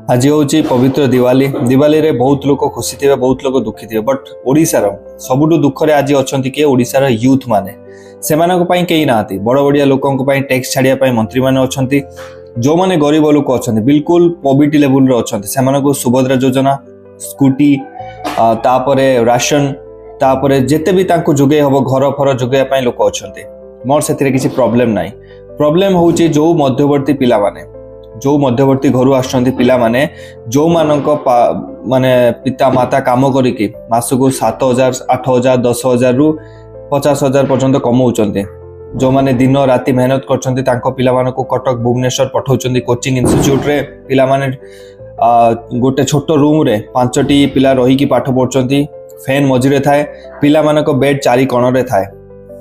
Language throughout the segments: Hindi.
आज हूँ पवित्र दिवाली दिवाली रे बहुत लोग खुशी थे बहुत लोग दुखी थे बट ओडिशार सबुठु दुखरे आज अच्छा किए ओडिशार यूथ माने से कहीं ना बड़ बड़िया लोकों टैक्स छाड़िया मंत्री मैंने अच्छा जो मैंने गरीब लोक अच्छा बिल्कुल पॉवर्टी लेवल अच्छा से सुभद्रा योजना स्कूटी तापर राशन तापर जिते भी जोगे हम घर फर जोगे लोक अच्छा मोर से किसी प्रॉब्लम ना प्रॉब्लम हूँ जो मध्यवर्ती पिला माने जो मध्यवर्ती घर आसुँच पिला माने जो माने पिता माता काम करिकी मासको 7,000 8,000 10,000 रु 50,000 पर्यंत कमाउछन्ते जो माने दिन राति मेहनत करछन्ते तांको पिला मानको कटक भुवनेश्वर पठाउछन्ते कोचिंग इंस्टीट्यूट रे पिला माने गोटे छोट रूम रे 5टी पिला रही पाठ पढ़छन्ती फैन मझिरे थाए पिला मानको बेड चारि कोण रे थाए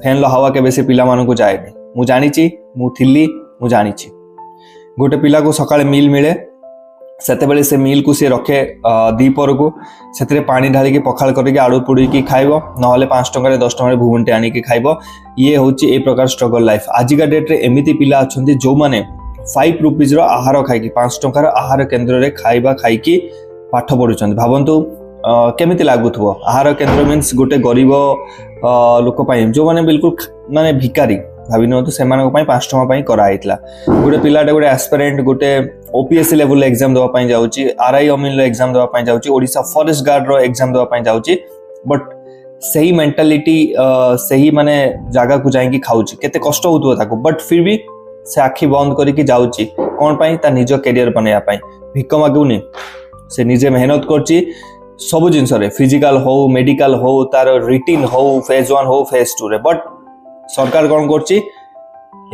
फैन लो हवा के बेसी पिला मानको जाएनी मु जानिची मु थिली मु जानिची गोटे पिला को सकाळे मील मिले सेतेबेले से मील को सी रखे दीपर को से पानी ढाली की पखाल करके आलू पोड़ी की खाइबो नहले 5 टंका 10 टंका भुवनटे आनी की खाइबो ये होची ए प्रकार स्ट्रगल लाइफ आजिका डेट रे एमिति पिला अछंती जो माने 5 रुपीज रो आहार खाइकी 5 टंका रो आहार केंद्र रे खाइबा खाइकी पाठ पढुचंती भाबंतु केमिति लागुथबो आहार केंद्र मीन्स गोटे गरीब लोक पई जो माने बिल्कुल माने भिकारी भाभी तो से 5 टंका कराइला गोटे पिलाटे गोटे एस्पिरेंट गोटे ओपीएससी लेवल एग्जाम देवाई जाऊँगी आरआई अमीन एग्जाम देवाई जाऊँगी ओडिशा फॉरेस्ट गार्ड रो एग्जाम देवाई जाऊँगी बट सही मेंटालिटी सही माने जगह को जाइए खाऊँगी केते कष्ट होता बट फिर भी से आखि बंद करके जाऊँगी कौन पाई ता निज कैरियर बनवाई भिक मागुनी से निजे मेहनत करची सब जिनस फिजिकल हो मेडिकल हो तार रिटिन हो फेज 1 हो फेज 2 रे बट सरकार कौन करची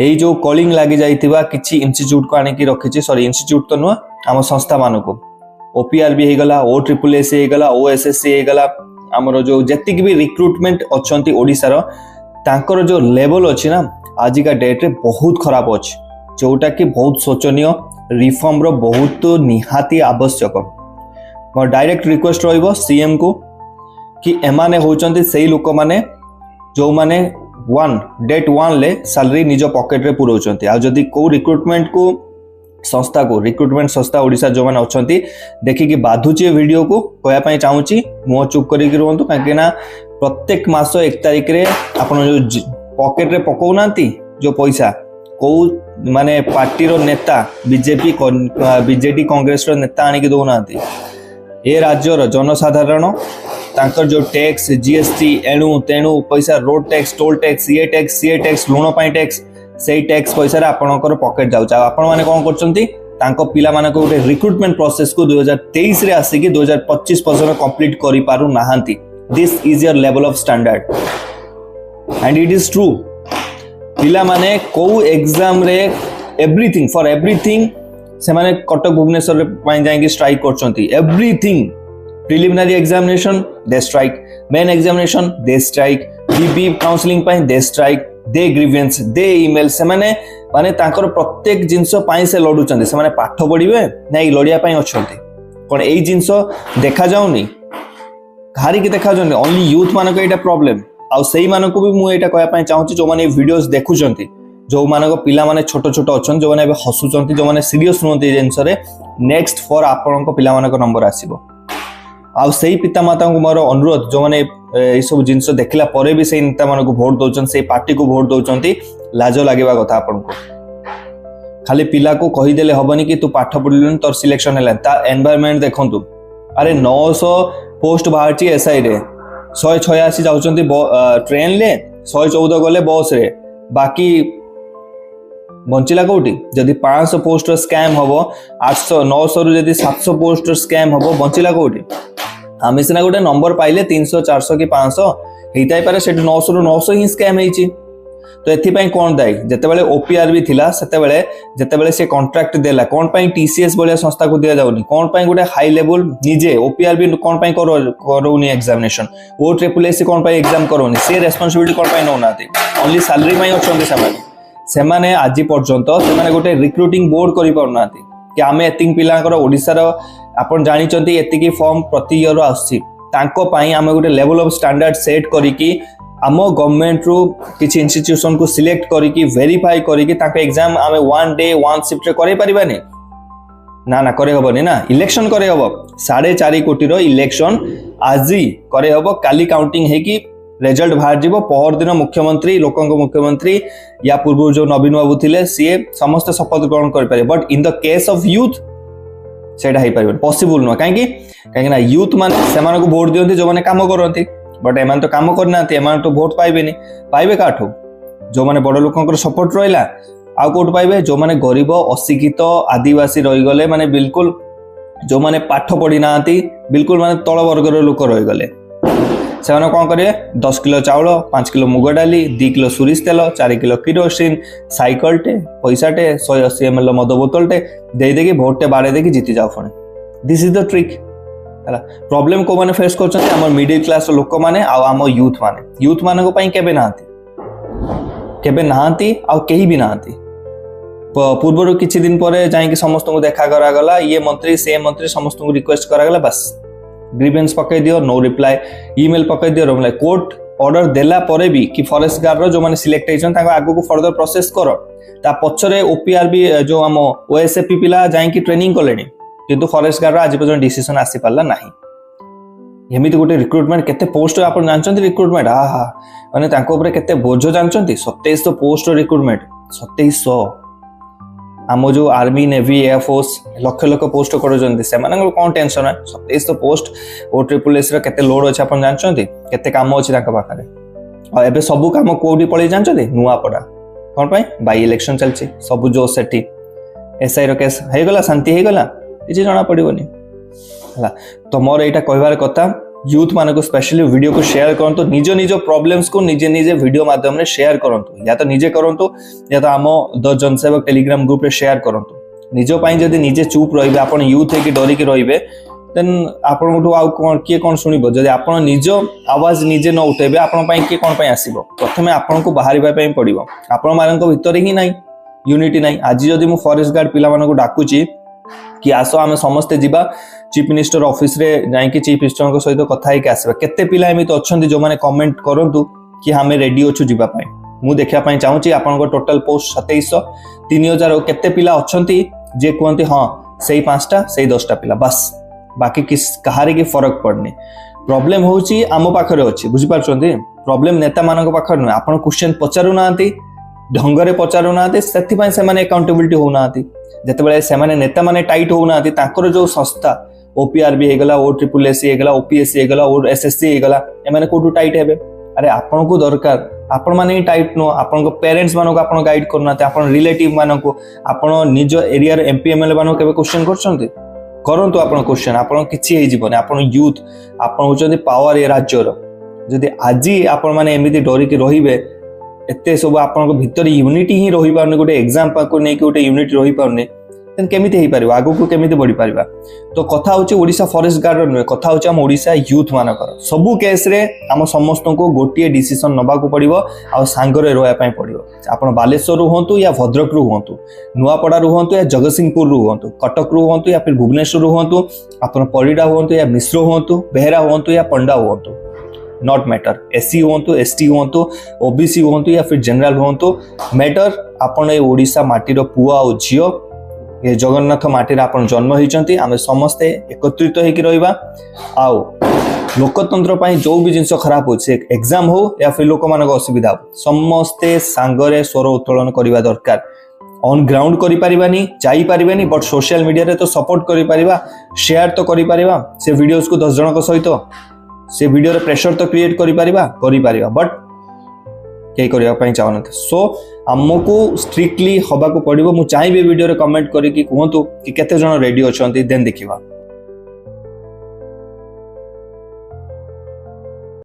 यही जो कॉलिंग लगी जाइथिबा किछि इंस्टीट्यूट को आने की रखिछि सॉरी इंस्टीट्यूट तो नुआ आम संस्था मान को ओपीआरबी हे गला OSSC हे गला OSSC हे गला हमरो जो जतिक भी रिक्रूटमेंट अछंती ओडिसा रो तांकर जो लेवल अछि ना आजिका डेट रे बहुत खराब अछि जोटा कि बहुत शोचनीय रिफॉर्म रो बहुत निहाती आवश्यक मोर डायरेक्ट रिक्वेस्ट रहइबो सीएम को कि एमाने होचंती सेही लोक माने जो माने डेट 1 ले सैलरी निज पॉकेट रे पुरोचंती आ जदी को रिक्रूटमेंट को संस्था को रिक्रूटमेंट संस्था ओडिसा जो माने अछंती देखि कि बाधुची वीडियो को कहया पई चाहूची मो चुप करी कि रहंतु काहे ना प्रत्येक मास 1 तारिख रे आपण जो पॉकेट रे पकौ नांती जो पैसा को माने पार्टी रो नेता बीजेपी कांग्रेस रो नेता आनी कि दो नांती ए राज्य रो जनसाधारण तांकर जो टैक्स जीएसटी एणु तेणु पैसा रोड टैक्स टोल टैक्स ये टैक्स लुण पाई टैक्स से टैक्स पैसा रे आपनकर पॉकेट जाउचा आपण माने कोन करचंती तांको पिला माने को गोटे रिक्रूटमेंट प्रोसेस को 2023 रे आसी कि 2025 पर्यंत कंप्लीट करि पारु नाहांती this is your level of standard and it is true पिला माने को एग्जाम रे एवरीथिंग फॉर एवरीथिंग से माने कटक भुवनेश्वर रे पाई जाई strike करचंती everything preliminary examination they strike main examination they strike Bibi counselling pi they strike they grievance they email से माने तांकर प्रत्येक जिंस पाई से लडुचंती से माने पाठ पढिबे नै लडिया पाई अछंती कोन एई जिंस देखा जाउनी घारी के देखा जाउनी ओनली यूथ मानको एटा प्रॉब्लम आ सेही मानको भी मु एटा कहया पाई चाहूची जो माने वीडियोस देखुचंती जो मानको पिला माने छोट छोट अछन जो माने हसुचंती जो माने सीरियस नोंती जिंस रे नेक्स्ट फॉर आपनको पिला मानको नंबर आसीबो आ सही पिता माता को मोर अनुरोध जो माने ए सब जिंस देखला परे भी सही नेता मान को वोट दउचन से पार्टी को वोट दउचंती लाज लागेबा कथा आपन को खाली पिला को कहि देले हबनी कि तू पाठ पढिलन तोर सिलेक्शन हैला ता एनवायरनमेंट देखंतु अरे 900 पोस्ट बाहरची एसआई रे 186 जाउचंती ट्रेन ले 114 गले बस रे बाकी बंचिला कोटी जदि 500 पोस्ट स्कैम हबो 800 900 रु जदि 700 पोस्ट स्कैम हबो बंचिला कोटी आमे सिना गोटे नंबर पाइले 300 400 कि 500 हेइताई पारे सेट 900 रु 900 ही स्कैम हेइची तो एथि पई कोन दाई जेतेबेले ओपीआरबी थिला जेतेबेले से कॉन्ट्रैक्ट देला कोन पई टीसीएस बोलिया संस्था को दिया जाउनी कोन पई गोटे हाई लेवल निजे ओपीआरबी कोन पई करोनी एग्जामिनेशन OSSC कोन पई एग्जाम करोनी से रेस्पोंसिबिलिटी कोन पई नोनाती ओनली सैलरी पई अछंती सेमाने आज पर्यंत सेमाने गोटे रिक्रूटिंग बोर्ड करि पारनाती कि आमे एतिक पिलांकर ओडिसा रो आपण जानि चंती एतिकी फॉर्म प्रति ईयर आसी तांको पई आमे गोटे लेवल ऑफ स्टैंडर्ड सेट करिकी आम गवर्नमेंट रु किसी इंस्टीट्यूशन को सिलेक्ट करिकी वेरीफाई करिकी तांको एग्जाम आमे 1 डे 1 शिफ्ट रे करै परिबानी ना ना करे हबनी ना इलेक्शन करे हब 4.5 कोटी इलेक्शन आज करे हब काली काउंटिंग है कि रिजल्ट बाहर जीवो पहर दिन मुख्यमंत्री लोकंक मुख्यमंत्री या पूर्व जो नवीन बाबू थिले सी समस्त शपथ ग्रहण कर पारे but in the case of youth सेटा है पारे पॉसिबल न कहीं ना यूथ माने सेमान को वोट दियंती जो माने काम करंती बट एमान तो काम करना एमान तो वोट पाइबेनी पाइबे काठू जो माने बड़ लोकंकर सपोर्ट रहिला आ कोट पाइबे जो माने गरीब अशिक्षित आदिवासी रही गले माने बिल्कुल जो माने पाठ पढ़ी नांती बिल्कुल माने तळ वर्गर लोक रही गले से कौन करेंगे 10 किलो चाउल 5 किलो मुग डाली 2 किलो सोरिष तेल 4 किलो किरोसिन साइकल टे पैसा टे 180 ml मद बोतल टे दे देकी भोट टे बाड़े देकी जीति जाओ पुणी दिस इज द ट्रिक है प्रॉब्लम को माने फेस करछन हमर मिडिल क्लास लोक माने आ हम यूथ माने को पई केबे नांती आ केही भी नांती पूर्व किछि दिन परे जाई समस्त को देखा करा गला ये मंत्री से मंत्री समस्त को रिक्वेस्ट करा गला बस ग्रीवेंस पकई दियो नो रिप्लाई ईमेल पकई दियो रिप्लाई कोर्ट ऑर्डर देला परे भी कि फॉरेस्ट गार्ड रो जो माने सिलेक्ट होइछन ताको आगु को फर्दर प्रोसेस करो ता पछरे ओपीआर भी जो हम ओएसएपी पिला जाई कि ट्रेनिंग कलेनी किंतु फॉरेस्ट गार्ड आज पर्यंत डिसीजन आसी पाला नाही एमिति गोटे रिक्रुटमेंट केते पोस्ट आपण जानचंती रिक्रुटमेंट आहा माने ताको ऊपर केते बोझ जानचंती 2700 पोस्ट रिक्रुटमेंट 2700 आम जो आर्मी नेवी एयरफोर्स लक्ष लक्ष पोस्ट कर कौन टेंशन है 2700 पोस्ट ओ ट्रिपल एस केते लोड अच्छे आप जानते केते काम अच्छे पाखे और एबे सबू काम कोडी पळै जानते नुआपड़ा कौन पाई बाई इलेक्शन चलछि सब जो सेठी एसआई रो केस हे गला शांति हे गला किछि जाना पड़िबोनी हला तो मोर एटा कहबार कथा यूथ मान को स्पेशली वीडियो को शेयर करंतु निज प्रॉब्लम्स को निजे वीडियो माध्यम रे शेयर करंतु या तो निजे करंतु या तो आम 10 जनसेवक टेलीग्राम ग्रुप रे शेयर करंतु निजो पाई जदी निजे चुप रहिबे आपण यूथ है कि डरी के रहिबे देन आपण गोटो आ कोन के कोन सुनिबो जदी आपण निजो आवाज निजे न उठेबे आपण पाई के कोन पाई आसीबो प्रथमे आपण को बाहरिबा पाई पड़िबो आपण मानन को भीतर ही नाही यूनिटी नाही आज जदी मु फॉरेस्ट गार्ड पिला मानको डाकुची कि आसो आमे समस्ते जीवा चीफ मिनिस्टर ऑफिस रे जाई कि चीफ मिनिस्टर को सहित कथा है कि आसीबा केते पिला एमित अछंती जो माने कमेंट करंतु कि हमें रेडी अछु जीवा पाई मु देखिया पाई चाहूची आपन को टोटल पोस्ट 2700 3000 केते पिला अछंती जे कहंती हां सेही 5टा सेही 10टा पिला बस बाकी किस कहारे की फरक पड़नी प्रॉब्लम होची आम पाखरे अछि बुझि पारछंती प्रॉब्लम नेता मानक पाखरे न आपन क्वेश्चन पचारु नांती ढंगरे पचारु नांती सेति पई से माने अकाउंटेबिलिटी हो नांती जते बेले से माने नेता माने टाइट हो नांती ताकर जो संस्था ओपीआर भी हेगला ओ ट्रिपल एस हेगला ओपीएससी हेगला ओ एसएससी हेगला ए माने कोटू टाइट हेबे अरे आपन को दरकार आपण माने टाइट नो आपण को पेरेंट्स मानको आपण गाइड करनाते आपण रिलेटिव मानको आपण निज एरिया रे एमपी एमएलए मानको केबे क्वेश्चन करछंती करंतु आपण क्वेश्चन आपण किछि हे जीवन आपण यूथ आपण होचंती पावर ए राज्य रो जदी आजी आपण माने एमिति डरी के रहिबे एते सब आपण भीतर यूनिटी ही रही पारने गोटे एग्जाम को नहीं गोटे यूनिटी रही पारने देन केमिति हे पारिबा आगु को केमिति बढ़ी पारिबा तो कथा होची ओडिसा फॉरेस्ट गार्ड नुए कथा होची हम ओडिसा यूथ मानकर सबु केस रे हम समस्त को गोटिए डिसीजन नबा को पड़िबो आ सांगरे रोया पई पड़िबो आपण बालेश्वर रु होंतु या भद्रक रु होंतु नुआपड़ा रु होंतु या जगतसिंहपुर रु होंतु कटक रु होंतु या फिर भुवनेश्वर रु होंतु आपण परिडा होंतु या मिश्र होंतु बेहरा होंतु या पंडा होंतु नॉट मैटर एससी होंतु एसटी होंतु ओबीसी होंतु या फिर जनरल होंतु मैटर आपण ए ओडिसा माटी रो पुआ और झियो ये जगन्नाथ माटी रे आपण जन्म होइचंती आमे समस्ते एकत्रित होइकी रहिबा आउ लोकतंत्र पाई जो भी जिंस खराब हो एग्जाम हो या फिर लोक मान असुविधा हो समस्ते सांगरे स्वर उत्तोलन करबा दरकार ऑन ग्राउंड करि परिबानी जाई परिबानी बट सोशल मीडिया रे तो सपोर्ट करि परिबा शेयर तो करि परिबा से वीडियोस को 10 जन को सहित से वीडियो रे प्रेशर तो क्रिएट करि परिबा बट के करिया पई चाहनते सो हमको स्ट्रिक्टली हबा को पड़िबो मु चाहिबे वीडियो रे कमेंट करी कि कहंतु कि केते जन रेडी अछंती देन देखिबा।